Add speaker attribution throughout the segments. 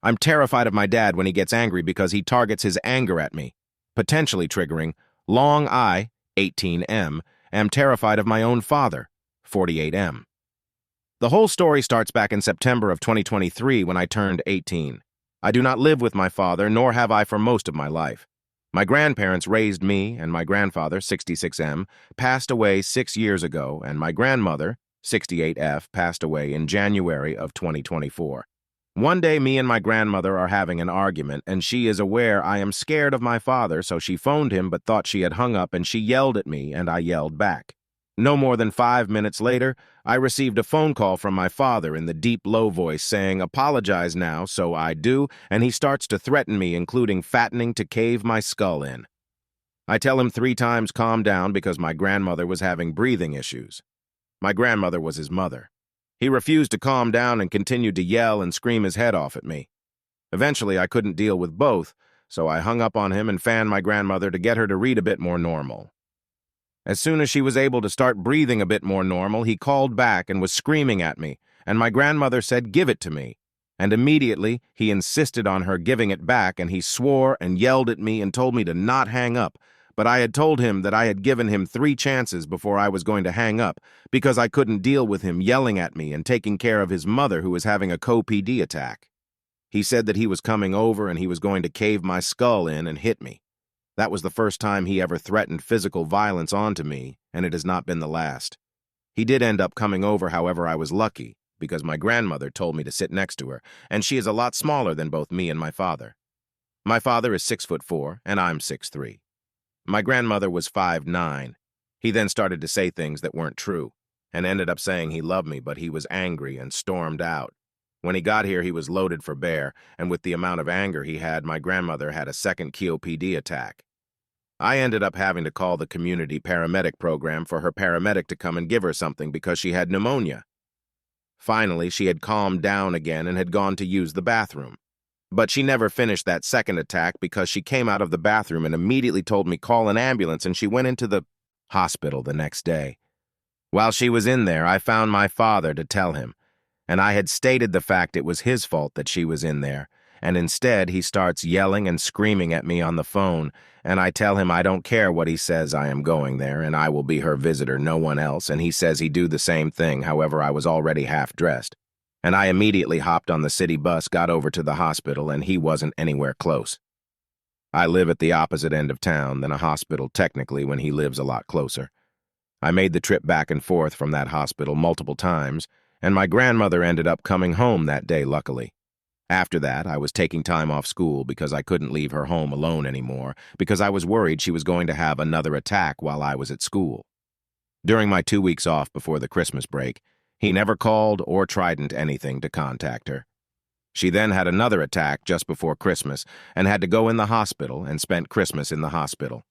Speaker 1: I'm terrified of my dad when he gets angry because he targets his anger at me, potentially triggering long I, 18M, am terrified of my own father, 48M. The whole story starts back in September of 2023 when I turned 18. I do not live with my father, nor have I for most of my life. My grandparents raised me, and my grandfather, 66M, passed away 6 years ago, and my grandmother, 68F, passed away in January of 2024. One day, me and my grandmother are having an argument, and she is aware I am scared of my father, so she phoned him but thought she had hung up, and she yelled at me, and I yelled back. No more than 5 minutes later, I received a phone call from my father in the deep, low voice saying, "Apologize now," so I do, and he starts to threaten me, including fattening to cave my skull in. I tell him 3 times calm down because my grandmother was having breathing issues. My grandmother was his mother. He refused to calm down and continued to yell and scream his head off at me. Eventually, I couldn't deal with both, so I hung up on him and fanned my grandmother to get her to read a bit more normal. As soon as she was able to start breathing a bit more normal, he called back and was screaming at me, and my grandmother said, "Give it to me." And immediately, he insisted on her giving it back, and he swore and yelled at me and told me to not hang up, but I had told him that I had given him 3 chances before I was going to hang up because I couldn't deal with him yelling at me and taking care of his mother who was having a co-PD attack. He said that he was coming over and he was going to cave my skull in and hit me. That was the first time he ever threatened physical violence onto me, and it has not been the last. He did end up coming over, however, I was lucky, because my grandmother told me to sit next to her, and she is a lot smaller than both me and my father. My father is 6'4", and I'm 6'3". My grandmother was 5'9". He then started to say things that weren't true, and ended up saying he loved me, but he was angry and stormed out. When he got here, he was loaded for bear, and with the amount of anger he had, my grandmother had a second COPD attack. I ended up having to call the community paramedic program for her paramedic to come and give her something because she had pneumonia. Finally, she had calmed down again and had gone to use the bathroom. But she never finished that second attack because she came out of the bathroom and immediately told me call an ambulance, and she went into the hospital the next day. While she was in there, I found my father to tell him, and I had stated the fact it was his fault that she was in there, and instead he starts yelling and screaming at me on the phone, and I tell him I don't care what he says, I am going there, and I will be her visitor, no one else, and he says he'd do the same thing, however I was already half-dressed. And I immediately hopped on the city bus, got over to the hospital, and he wasn't anywhere close. I live at the opposite end of town than a hospital technically when he lives a lot closer. I made the trip back and forth from that hospital multiple times, and my grandmother ended up coming home that day, luckily. After that, I was taking time off school because I couldn't leave her home alone anymore, because I was worried she was going to have another attack while I was at school. During my 2 weeks off before the Christmas break, he never called or tried anything to contact her. She then had another attack just before Christmas and had to go in the hospital and spent Christmas in the hospital.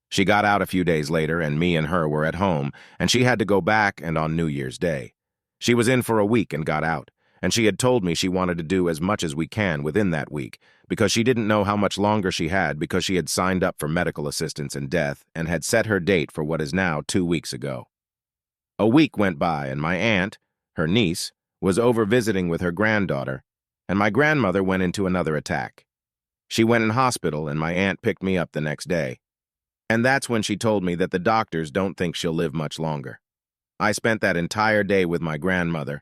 Speaker 1: She got out a few days later, and me and her were at home, and she had to go back and on New Year's Day. She was in for a week and got out, and she had told me she wanted to do as much as we can within that week because she didn't know how much longer she had because she had signed up for medical assistance in death and had set her date for what is now 2 weeks ago. A week went by, and my aunt, her niece, was over visiting with her granddaughter, and my grandmother went into another attack. She went in hospital, and my aunt picked me up the next day. And that's when she told me that the doctors don't think she'll live much longer. I spent that entire day with my grandmother,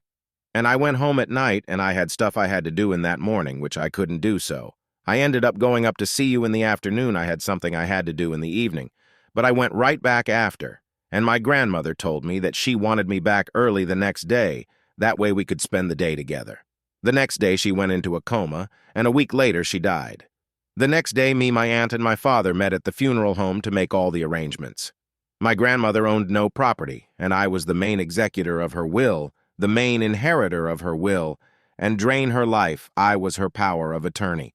Speaker 1: and I went home at night, and I had stuff I had to do in that morning, which I couldn't do so. I ended up going up to see you in the afternoon. I had something I had to do in the evening, but I went right back after. And my grandmother told me that she wanted me back early the next day. That way we could spend the day together. The next day she went into a coma, and a week later she died. The next day me, my aunt, and my father met at the funeral home to make all the arrangements. My grandmother owned no property, and I was the main executor of her will, the main inheritor of her will, and drain her life, I was her power of attorney.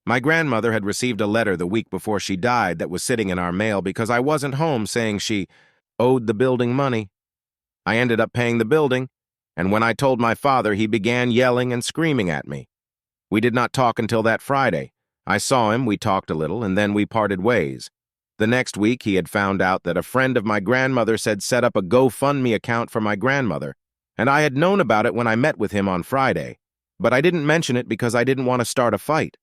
Speaker 1: My grandmother had received a letter the week before she died that was sitting in our mail because I wasn't home, saying she owed the building money. I ended up paying the building, and when I told my father, he began yelling and screaming at me. We did not talk until that Friday. I saw him, we talked a little, and then we parted ways. The next week, he had found out that a friend of my grandmother's had set up a GoFundMe account for my grandmother, and I had known about it when I met with him on Friday. but I didn't mention it because I didn't want to start a fight.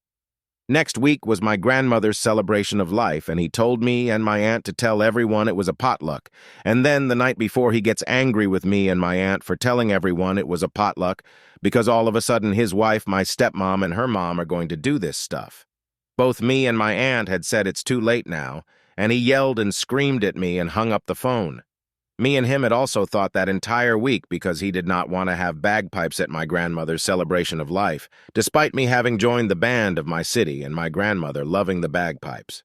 Speaker 1: Next week was my grandmother's celebration of life, and he told me and my aunt to tell everyone it was a potluck. And then the night before, he gets angry with me and my aunt for telling everyone it was a potluck because all of a sudden his wife, my stepmom, and her mom are going to do this stuff. Both me and my aunt had said it's too late now, and he yelled and screamed at me and hung up the phone. Me and him had also thought that entire week because he did not want to have bagpipes at my grandmother's celebration of life, despite me having joined the band of my city and my grandmother loving the bagpipes.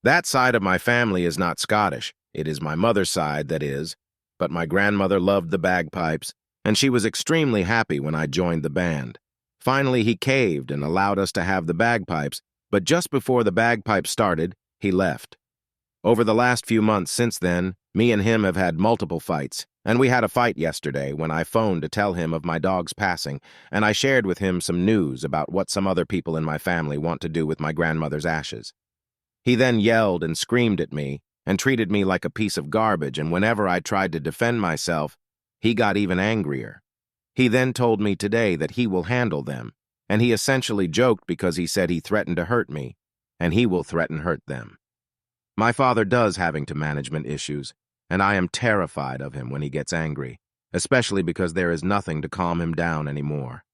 Speaker 1: That side of my family is not Scottish. It is my mother's side that is, but my grandmother loved the bagpipes, and she was extremely happy when I joined the band. Finally, he caved and allowed us to have the bagpipes, but just before the bagpipes started, he left. Over the last few months since then, me and him have had multiple fights, and we had a fight yesterday when I phoned to tell him of my dog's passing, and I shared with him some news about what some other people in my family want to do with my grandmother's ashes. He then yelled and screamed at me and treated me like a piece of garbage, and whenever I tried to defend myself, he got even angrier. He then told me today that he will handle them, and he essentially joked because he said he threatened to hurt me, and he will threaten hurt them. My father does having to management issues, and I am terrified of him when he gets angry, especially because there is nothing to calm him down anymore.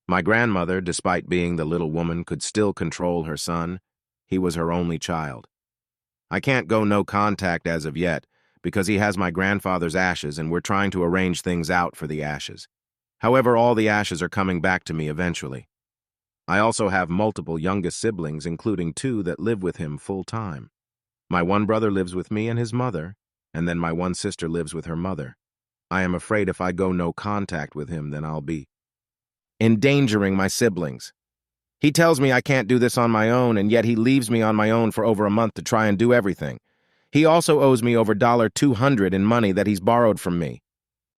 Speaker 1: My grandmother, despite being the little woman, could still control her son. He was her only child. I can't go no contact as of yet because he has my grandfather's ashes and we're trying to arrange things out for the ashes. However, all the ashes are coming back to me eventually. I also have multiple youngest siblings, including 2 that live with him full-time. My one brother lives with me and his mother, and then my one sister lives with her mother. I am afraid if I go no contact with him, then I'll be endangering my siblings. He tells me I can't do this on my own, and yet he leaves me on my own for over a month to try and do everything. He also owes me over $200 in money that he's borrowed from me.